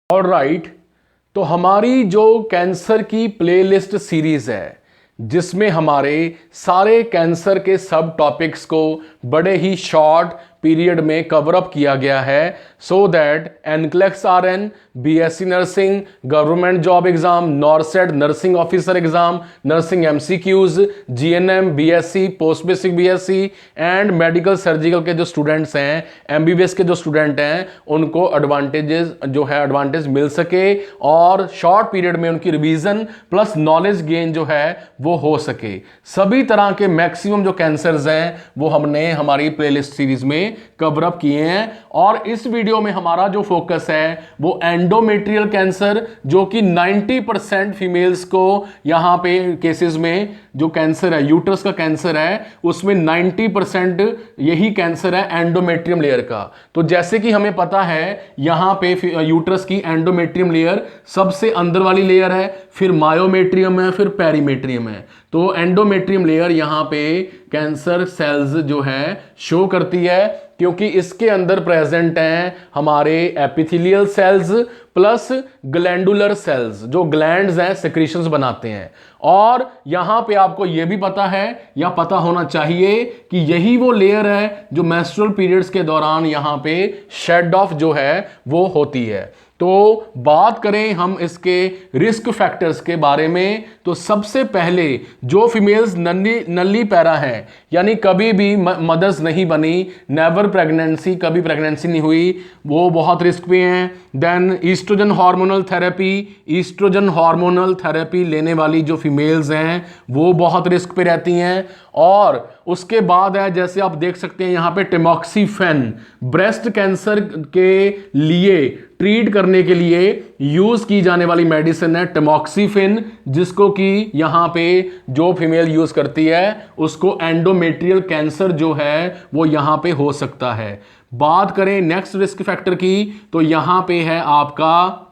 Alright, तो हमारी जो कैंसर की प्लेलिस्ट सीरीज है जिसमें हमारे सारे कैंसर के सब टॉपिक्स को बड़े ही शॉर्ट पीरियड में कवर अप किया गया है so that NCLEX RN, BSc nursing, government job exam, NORCET nursing officer exam, nursing MCQs, GNM, BSc, post basic BSc and medical surgical के जो स्टूडेंट्स हैं, एमबीबीएस के जो स्टूडेंट हैं, उनको एडवांटेज मिल सके और शॉर्ट पीरियड में उनकी रिवीजन प्लस नॉलेज गेन जो है वो हो सके। सभी तरह के मैक्सिमम जो कैंसर्स हैं वो हमने हमारी प्लेलिस्ट सीरीज में कवर अप किए हैं और इस वीडियो में हमारा जो फोकस है वो एंडोमेट्रियल कैंसर, जो कि 90% फीमेल्स को यहां पे केसेस में जो कैंसर है, यूट्रस का कैंसर है, उसमें 90% यही कैंसर है एंडोमेट्रियम लेयर का। तो जैसे कि हमें पता है यहां पे यूट्रस की एंडोमेट्रियम लेयर सबसे अंदर वाली लेयर है, फिर मायोमेट्रियम है, फिर पेरीमेट्रियम है। तो एंडोमेट्रियम लेयर यहां पे कैंसर सेल्स जो है शो करती है क्योंकि इसके अंदर प्रेजेंट हैं हमारे epithelial cells plus glandular cells, जो ग्लैंड्स हैं सेक्रीशंस बनाते हैं। और यहां पे आपको यह भी पता है या पता होना चाहिए कि यही वो लेयर है जो मेंस्ट्रुअल पीरियड्स के दौरान यहां पे शेड ऑफ जो है वो होती है। तो बात करें हम इसके रिस्क फैक्टर्स के बारे में, तो सबसे पहले जो फीमेल्स नल्ली पैरा हैं, यानी कभी भी मदर्स नहीं बनी, नेवर प्रेगनेंसी, कभी प्रेगनेंसी नहीं हुई, वो बहुत रिस्क पे हैं। देन ईस्ट्रोजन हार्मोनल थेरेपी लेने वाली जो फीमेल्स हैं वो बहुत रिस्क पे रहती हैं। और उसके बाद है, जैसे आप देख सकते हैं यहां पे टेमोक्सिफेन ब्रेस्ट कैंसर के लिए ट्रीट करने के लिए यूज की जाने वाली मेडिसिन है टेमोक्सिफेन, जिसको कि यहां पे जो फीमेल यूज करती है उसको एंडोमेट्रियल कैंसर जो है वो यहां पे हो सकता है। बात करें नेक्स्ट रिस्क फैक्टर की, तो यहां पे है आपका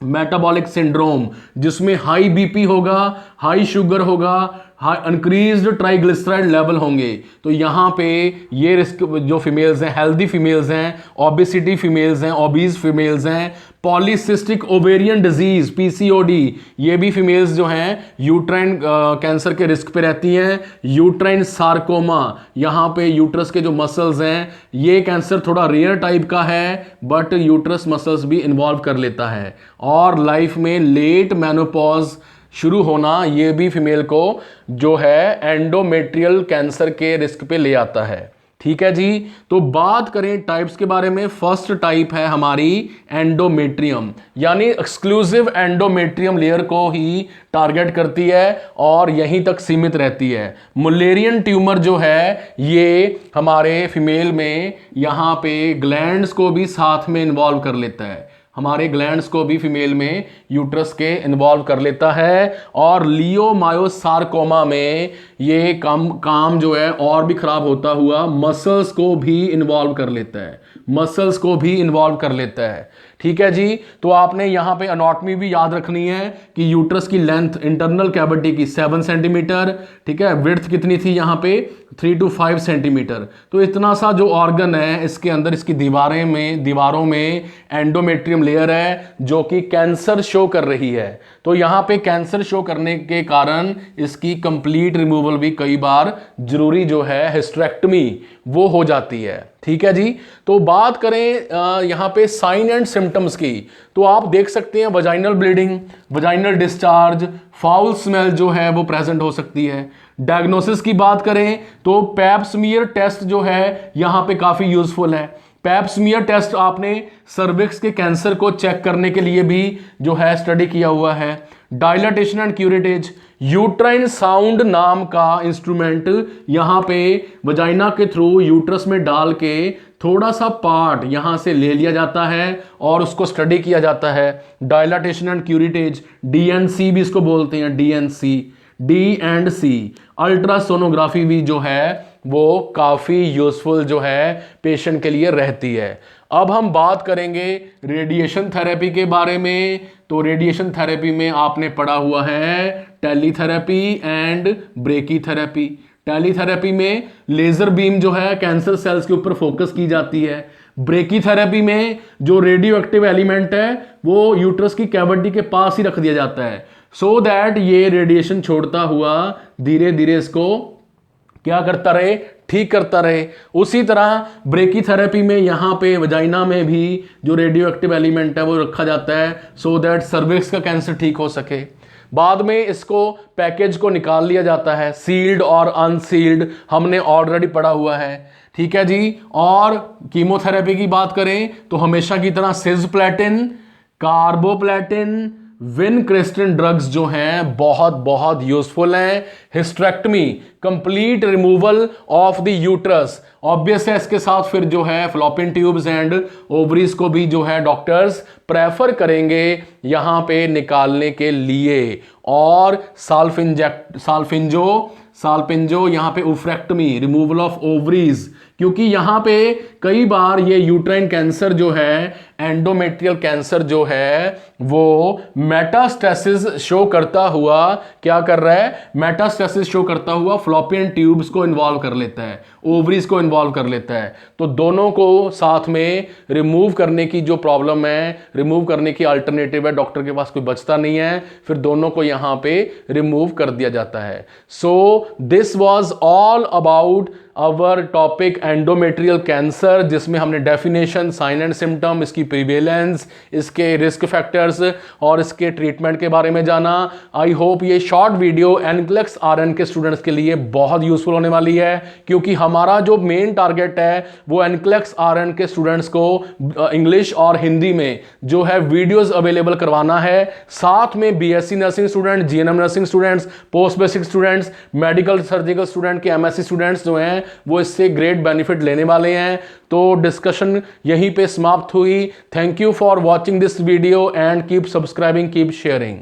मेटाबॉलिक सिंड्रोम, जिसमें हाई बीपी होगा, हाई शुगर होगा, इंक्रीज्ड ट्राइग्लिसराइड लेवल होंगे। तो यहां पे ये रिस्क जो फीमेल्स हैं, हेल्दी फीमेल्स हैं, ओबेसिटी फीमेल्स हैं, ओबीज फीमेल्स हैं, पॉलीसिस्टिक ओवेरियन डिजीज पीसीओडी, ये भी फीमेल्स जो हैं यूट्राइन कैंसर के रिस्क पे रहती हैं। यूट्राइन सार्कोमा, यहां पे यूट्रस के जो मसल्स हैं, ये कैंसर थोड़ा रेयर टाइप का है बट यूट्रस मसल्स भी इन्वॉल्व कर लेता है। और लाइफ में लेट मेनोपॉज शुरू होना, ये भी फीमेल को जो है एंडोमेट्रियल कैंसर के रिस्क पे ले आता है। ठीक है जी। तो बात करें टाइप्स के बारे में, फर्स्ट टाइप है हमारी एंडोमेट्रियम, यानी एक्सक्लूसिव एंडोमेट्रियम लेयर को ही टारगेट करती है और यहीं तक सीमित रहती है। मुलेरियन ट्यूमर जो है ये हमारे फीमेल में यहां पे ग्लैंड्स को भी साथ में इन्वॉल्व कर लेता है, हमारे ग्लैंड्स को भी फीमेल में यूट्रस के इन्वॉल्व कर लेता है। और लियोमायोसार्कोमा में ये काम जो है और भी खराब होता हुआ मसल्स को भी इन्वॉल्व कर लेता है, ठीक है जी। तो आपने यहां पे एनाटॉमी भी याद रखनी है कि यूट्रस की लेंथ इंटरनल कैविटी की 7 सेंटीमीटर, ठीक है, विड्थ कितनी थी यहां पे 3 to 5 सेंटीमीटर। तो इतना सा जो ऑर्गन है इसके अंदर, इसकी दीवारों में एंडोमेट्रियम लेयर है जो कि कैंसर शो कर रही है। तो यहां पे कैंसर शो करने के कारण इसकी कंप्लीट रिमूवल भी कई बार जरूरी जो है हिस्टेरेक्टमी वो हो जाती है, ठीक है जी। तो बात करें यहां पे साइन एंड सिम्टम्स की, तो आप देख सकते हैं vaginal bleeding, vaginal discharge, foul smell जो है वो प्रेजेंट हो सकती है। डायग्नोसिस की बात करें तो पैप स्मीयर टेस्ट जो है यहां पे काफी यूजफुल है। पैप स्मीयर टेस्ट आपने सर्विक्स के कैंसर को चेक करने के लिए भी जो है स्टडी किया हुआ है। डायलाटेशन एंड क्यूरेटेज, यूट्राइन साउंड नाम का इंस्ट्रूमेंट यहां पे वजाइना के थ्रू यूट्रस में डाल के थोड़ा सा पार्ट यहां से ले लिया जाता है और उसको स्टडी किया जाता है। डायलाटेशन एंड क्यूरेटेज, डीएनसी भी इसको बोलते हैं, डी&सी। अल्ट्रासोनोग्राफी भी जो है वो काफी यूजफुल जो है पेशेंट के लिए रहती है। अब हम बात करेंगे रेडिएशन थेरेपी के बारे में। तो रेडिएशन थेरेपी में आपने पढ़ा हुआ है टेलीथेरेपी एंड ब्रेकीथेरेपी। टेलीथेरेपी में लेजर बीम जो है कैंसर सेल्स के ऊपर फोकस की जाती है। ब्रेकीथेरेपी में जो रेडियो एक्टिव एलिमेंट है वो यूट्रस की कैविटी के पास ही रख दिया जाता है, सो दैट ये रेडिएशन छोड़ता हुआ धीरे धीरे इसको क्या करता रहे, ठीक करता रहे। उसी तरह ब्रेकीथेरेपी में यहां पे वजाइना में भी जो रेडियो एक्टिव एलिमेंट है वो रखा जाता है, सो दैट सर्विक्स का कैंसर ठीक हो सके। बाद में इसको पैकेज को निकाल लिया जाता है, सील्ड और अनसील्ड हमने ऑलरेडी पढ़ा हुआ है, ठीक है जी। और कीमोथेरेपी की बात करें तो हमेशा की तरह सिस्प्लेटिन, कार्बोप्लेटिन, विनक्रिस्टिन ड्रग्स जो हैं बहुत बहुत यूजफुल हैं। Hysterectomy, complete removal of the uterus, obvious है इसके साथ फिर जो है फ्लोपियन ट्यूब्स एंड ओवरीज को भी जो है डॉक्टर्स प्रेफर करेंगे यहां पे निकालने के लिए। और साल्फिंजो यहां पे उफ्रेक्टमी, रिमूवल ऑफ ओवरीज, क्योंकि यहां पे कई बार ये यूट्राइन कैंसर जो है, एंडोमेट्रियल कैंसर जो है वो मेटास्टेसिस शो करता हुआ क्या कर रहा है, मेटास्टेसिस शो करता हुआ फ्लोपियन ट्यूब्स को इन्वॉल्व कर लेता है, ओवरीज को इन्वॉल्व कर लेता है। तो दोनों को साथ में रिमूव करने की जो प्रॉब्लम है, रिमूव करने की अल्टरनेटिव है, डॉक्टर के पास कोई बचता नहीं है, फिर दोनों को यहां पे रिमूव कर दिया जाता है। So this was all about our topic endometrial cancer, जिसमें हमने डेफिनेशन, साइन एंड सिम्टम, इसकी प्रिवेलेंस, इसके रिस्क फैक्टर्स और इसके ट्रीटमेंट के बारे में जाना। आई होप ये शॉर्ट वीडियो एनक्लेक्स आरएन के स्टूडेंट्स के लिए बहुत यूजफुल होने वाली है, क्योंकि हमारा जो मेन टारगेट है वो एनक्लेक्स आरएन के स्टूडेंट्स को इंग्लिश और हिंदी में जो है वीडियोस अवेलेबल करवाना है। साथ में BSc nursing student, GNM nursing students, post basic students, medical surgical student के एमएससी स्टूडेंट्स जो हैं वो इससे ग्रेट बेनिफिट लेने वाले हैं। तो डिस्कशन यहीं पे समाप्त हुई। Thank you for watching this video and keep subscribing, keep sharing.